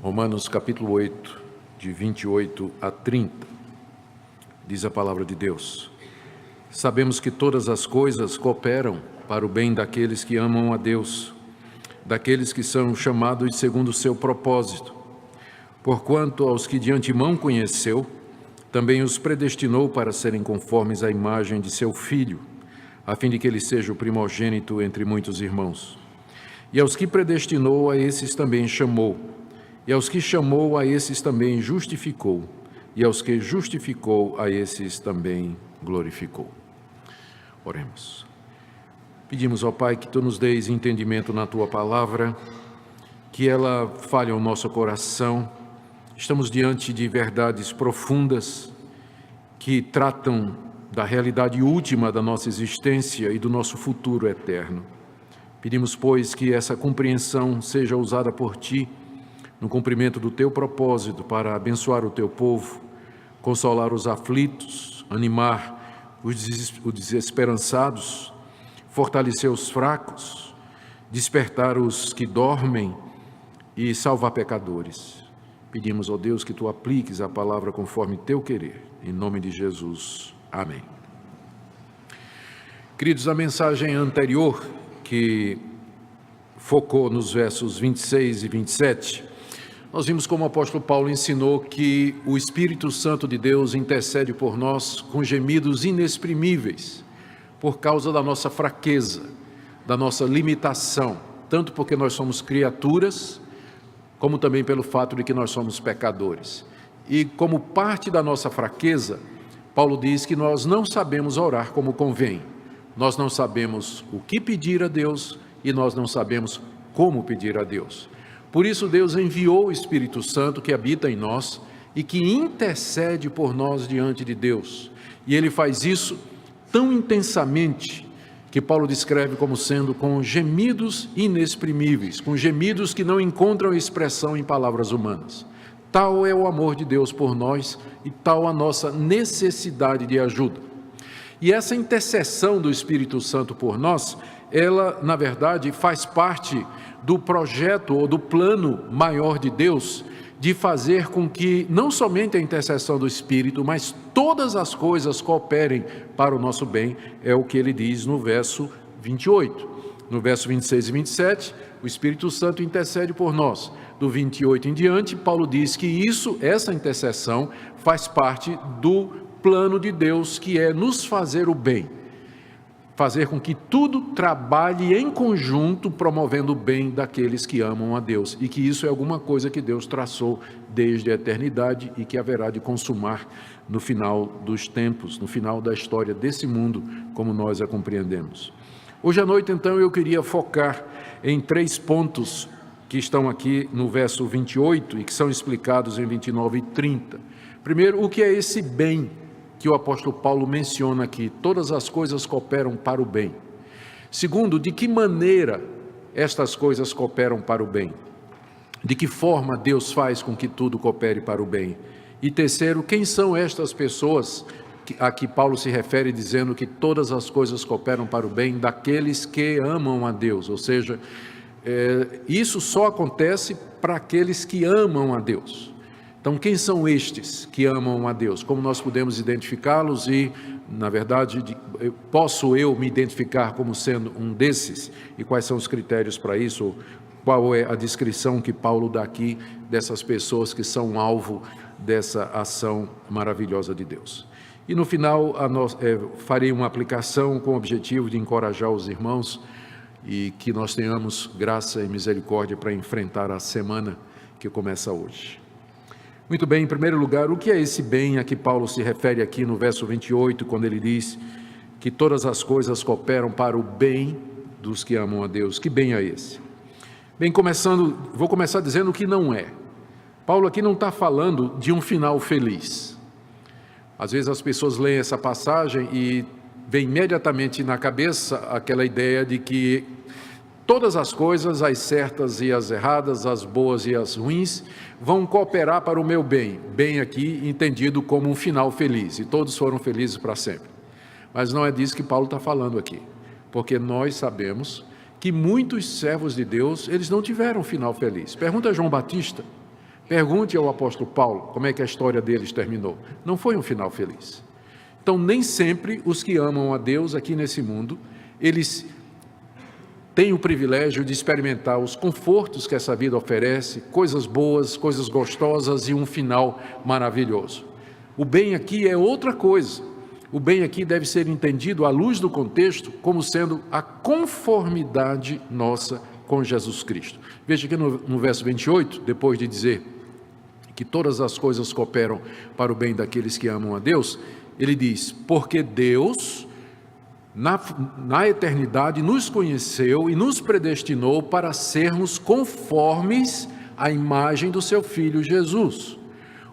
Romanos capítulo 8, de 28 a 30, diz a palavra de Deus: Sabemos que todas as coisas cooperam para o bem daqueles que amam a Deus, daqueles que são chamados segundo o seu propósito. Porquanto aos que de antemão conheceu, também os predestinou para serem conformes à imagem de seu Filho, a fim de que ele seja o primogênito entre muitos irmãos. E aos que predestinou, a esses também chamou. E aos que chamou, a esses também justificou. E aos que justificou, a esses também glorificou. Oremos. Pedimos ao Pai que Tu nos deis entendimento na Tua palavra, que ela fale ao nosso coração. Estamos diante de verdades profundas que tratam da realidade última da nossa existência e do nosso futuro eterno. Pedimos, pois, que essa compreensão seja usada por Ti no cumprimento do Teu propósito para abençoar o Teu povo, consolar os aflitos, animar os desesperançados, fortalecer os fracos, despertar os que dormem e salvar pecadores. Pedimos, ó Deus, que Tu apliques a palavra conforme Teu querer. Em nome de Jesus. Amém. Queridos, a mensagem anterior, que focou nos versos 26 e 27, nós vimos como o apóstolo Paulo ensinou que o Espírito Santo de Deus intercede por nós com gemidos inexprimíveis, por causa da nossa fraqueza, da nossa limitação, tanto porque nós somos criaturas, como também pelo fato de que nós somos pecadores. E como parte da nossa fraqueza, Paulo diz que nós não sabemos orar como convém, nós não sabemos o que pedir a Deus e nós não sabemos como pedir a Deus. Por isso Deus enviou o Espírito Santo que habita em nós e que intercede por nós diante de Deus. E Ele faz isso tão intensamente que Paulo descreve como sendo com gemidos inexprimíveis, com gemidos que não encontram expressão em palavras humanas. Tal é o amor de Deus por nós e tal a nossa necessidade de ajuda. E essa intercessão do Espírito Santo por nós, ela, na verdade, faz parte do projeto ou do plano maior de Deus de fazer com que não somente a intercessão do Espírito, mas todas as coisas cooperem para o nosso bem, é o que ele diz no verso 28. No verso 26 e 27, o Espírito Santo intercede por nós. Do 28 em diante, Paulo diz que essa intercessão faz parte do plano de Deus, que é nos fazer o bem. Fazer com que tudo trabalhe em conjunto, promovendo o bem daqueles que amam a Deus. E que isso é alguma coisa que Deus traçou desde a eternidade e que haverá de consumar no final dos tempos, no final da história desse mundo, como nós a compreendemos. Hoje à noite, então, eu queria focar em 3 pontos que estão aqui no verso 28 e que são explicados em 29 e 30. Primeiro, o que é esse bem que o apóstolo Paulo menciona aqui? Todas as coisas cooperam para o bem. Segundo, de que maneira estas coisas cooperam para o bem? De que forma Deus faz com que tudo coopere para o bem? E terceiro, quem são estas pessoas a que Paulo se refere dizendo que todas as coisas cooperam para o bem daqueles que amam a Deus? Ou seja, isso só acontece para aqueles que amam a Deus. Então, quem são estes que amam a Deus? Como nós podemos identificá-los e, na verdade, posso eu me identificar como sendo um desses? E quais são os critérios para isso? Qual é a descrição que Paulo dá aqui dessas pessoas que são alvo dessa ação maravilhosa de Deus? E no final, farei uma aplicação com o objetivo de encorajar os irmãos e que nós tenhamos graça e misericórdia para enfrentar a semana que começa hoje. Muito bem, em primeiro lugar, o que é esse bem a que Paulo se refere aqui no verso 28, quando ele diz que todas as coisas cooperam para o bem dos que amam a Deus? Que bem é esse? Bem, vou começar dizendo o que não é. Paulo aqui não está falando de um final feliz. Às vezes as pessoas leem essa passagem e vem imediatamente na cabeça aquela ideia de que todas as coisas, as certas e as erradas, as boas e as ruins, vão cooperar para o meu bem. Bem aqui entendido como um final feliz, e todos foram felizes para sempre. Mas não é disso que Paulo está falando aqui, porque nós sabemos que muitos servos de Deus, eles não tiveram um final feliz. Pergunta a João Batista. Pergunte ao apóstolo Paulo como é que a história deles terminou. Não foi um final feliz. Então, nem sempre os que amam a Deus aqui nesse mundo, eles têm o privilégio de experimentar os confortos que essa vida oferece, coisas boas, coisas gostosas e um final maravilhoso. O bem aqui é outra coisa. O bem aqui deve ser entendido à luz do contexto como sendo a conformidade nossa com Jesus Cristo. Veja que no verso 28, depois de dizer que todas as coisas cooperam para o bem daqueles que amam a Deus, ele diz, porque Deus, na eternidade, nos conheceu e nos predestinou para sermos conformes à imagem do seu Filho Jesus.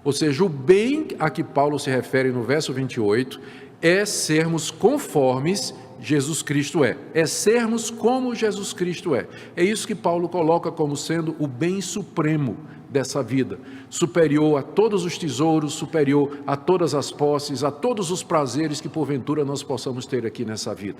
Ou seja, o bem a que Paulo se refere no verso 28 é sermos conformes Jesus Cristo é sermos como Jesus Cristo é. É isso que Paulo coloca como sendo o bem supremo dessa vida, superior a todos os tesouros, superior a todas as posses, a todos os prazeres que porventura nós possamos ter aqui nessa vida.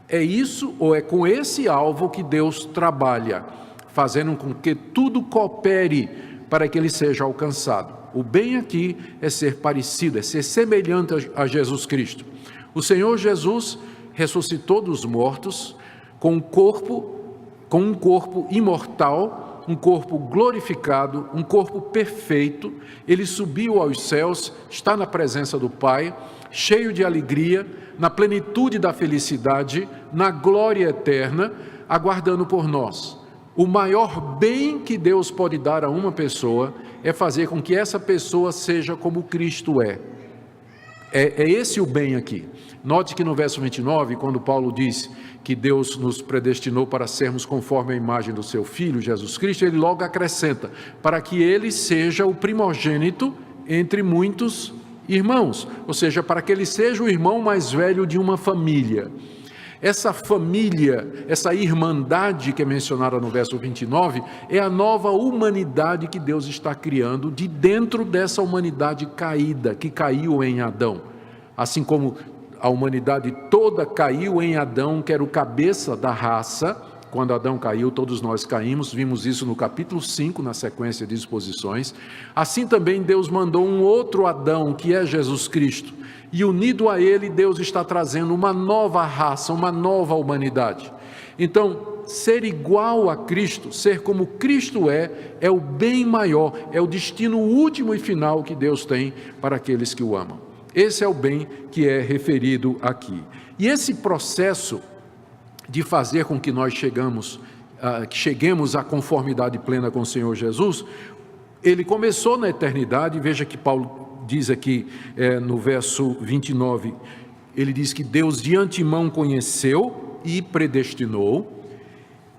É isso, ou é com esse alvo que Deus trabalha, fazendo com que tudo coopere para que ele seja alcançado. O bem aqui é ser parecido, é ser semelhante a Jesus Cristo. O Senhor Jesus ressuscitou dos mortos com um corpo imortal, um corpo glorificado, um corpo perfeito. Ele subiu aos céus, está na presença do Pai, cheio de alegria, na plenitude da felicidade, na glória eterna, aguardando por nós. O maior bem que Deus pode dar a uma pessoa é fazer com que essa pessoa seja como Cristo é. É esse o bem aqui. Note que no verso 29, quando Paulo diz que Deus nos predestinou para sermos conforme a imagem do seu Filho, Jesus Cristo, ele logo acrescenta, para que ele seja o primogênito entre muitos irmãos, ou seja, para que ele seja o irmão mais velho de uma família. Essa família, essa irmandade que é mencionada no verso 29, é a nova humanidade que Deus está criando de dentro dessa humanidade caída, que caiu em Adão. Assim como a humanidade toda caiu em Adão, que era o cabeça da raça. Quando Adão caiu, todos nós caímos, vimos isso no capítulo 5, na sequência de exposições. Assim também Deus mandou um outro Adão, que é Jesus Cristo, e unido a ele, Deus está trazendo uma nova raça, uma nova humanidade. Então, ser igual a Cristo, ser como Cristo é o bem maior, é o destino último e final que Deus tem para aqueles que o amam. Esse é o bem que é referido aqui. E esse processo de fazer com que nós cheguemos à conformidade plena com o Senhor Jesus, ele começou na eternidade. Veja que Paulo diz aqui no verso 29, ele diz que Deus de antemão conheceu e predestinou,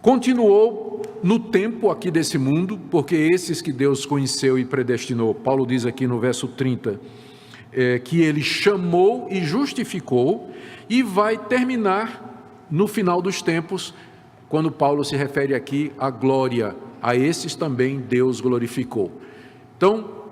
continuou no tempo aqui desse mundo, porque esses que Deus conheceu e predestinou, Paulo diz aqui no verso 30, que ele chamou e justificou, e vai terminar no final dos tempos, quando Paulo se refere aqui à glória, a esses também Deus glorificou. Então,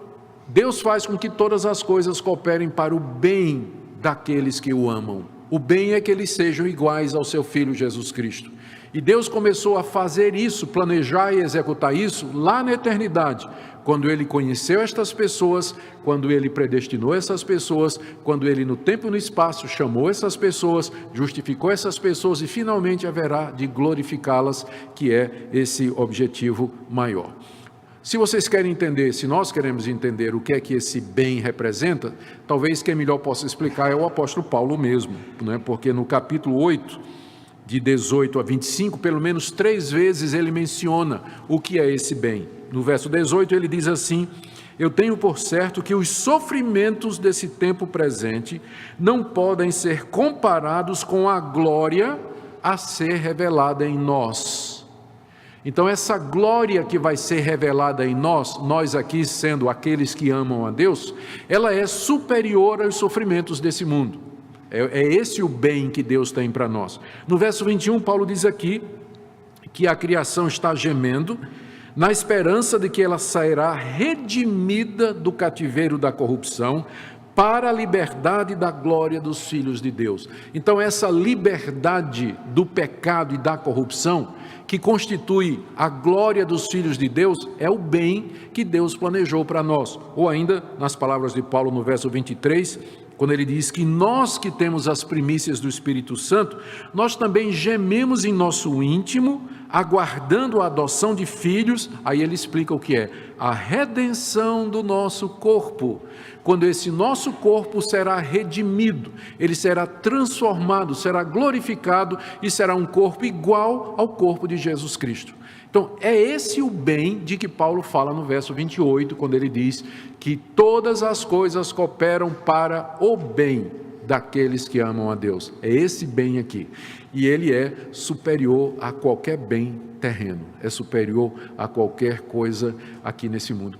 Deus faz com que todas as coisas cooperem para o bem daqueles que o amam. O bem é que eles sejam iguais ao seu Filho Jesus Cristo. E Deus começou a fazer isso, planejar e executar isso lá na eternidade, quando Ele conheceu estas pessoas, quando Ele predestinou essas pessoas, quando Ele no tempo e no espaço chamou essas pessoas, justificou essas pessoas e finalmente haverá de glorificá-las, que é esse objetivo maior. Se vocês querem entender, se nós queremos entender o que é que esse bem representa, talvez quem melhor possa explicar é o apóstolo Paulo mesmo, né? Porque no capítulo 8, de 18 a 25, pelo menos 3 vezes ele menciona o que é esse bem. No verso 18 ele diz assim: eu tenho por certo que os sofrimentos desse tempo presente não podem ser comparados com a glória a ser revelada em nós. Então essa glória que vai ser revelada em nós aqui sendo aqueles que amam a Deus, ela é superior aos sofrimentos desse mundo. É esse o bem que Deus tem para nós. No verso 21, Paulo diz aqui que a criação está gemendo, na esperança de que ela sairá redimida do cativeiro da corrupção, para a liberdade da glória dos filhos de Deus. Então, essa liberdade do pecado e da corrupção, que constitui a glória dos filhos de Deus, é o bem que Deus planejou para nós. Ou ainda, nas palavras de Paulo no verso 23, quando ele diz que nós que temos as primícias do Espírito Santo, nós também gememos em nosso íntimo, aguardando a adoção de filhos. Aí ele explica o que é a redenção do nosso corpo. Quando esse nosso corpo será redimido, ele será transformado, será glorificado e será um corpo igual ao corpo de Jesus Cristo. Então, é esse o bem de que Paulo fala no verso 28, quando ele diz que todas as coisas cooperam para o bem daqueles que amam a Deus. É esse bem aqui. E ele é superior a qualquer bem terreno, é superior a qualquer coisa aqui nesse mundo.